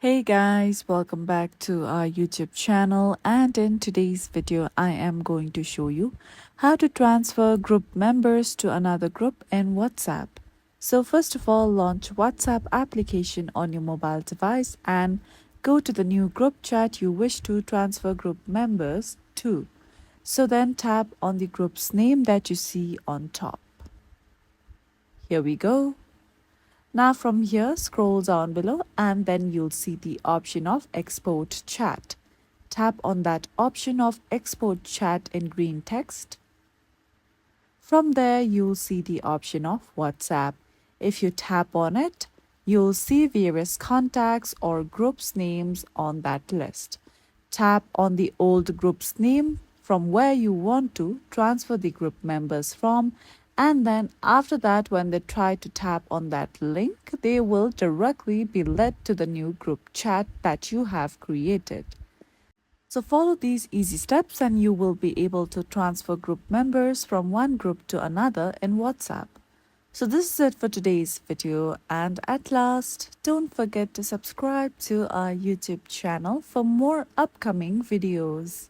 Hey guys, welcome back to our YouTube channel, and in today's video I am going to show you how to transfer group members to another group in WhatsApp. So first of all, launch WhatsApp application on your mobile device and go to the new group chat you wish to transfer group members to. So then tap on the group's name that you see on top. Here we go. Now from here, scroll down below and then you'll see the option of export chat. Tap on that option of export chat in green text. From there, you'll see the option of WhatsApp. If you tap on it, you'll see various contacts or groups names on that list. Tap on the old group's name from where you want to transfer the group members from, and then after that, when they try to tap on that link, they will directly be led to the new group chat that you have created. So follow these easy steps and you will be able to transfer group members from one group to another in WhatsApp. So this is it for today's video, and at last, don't forget to subscribe to our YouTube channel for more upcoming videos.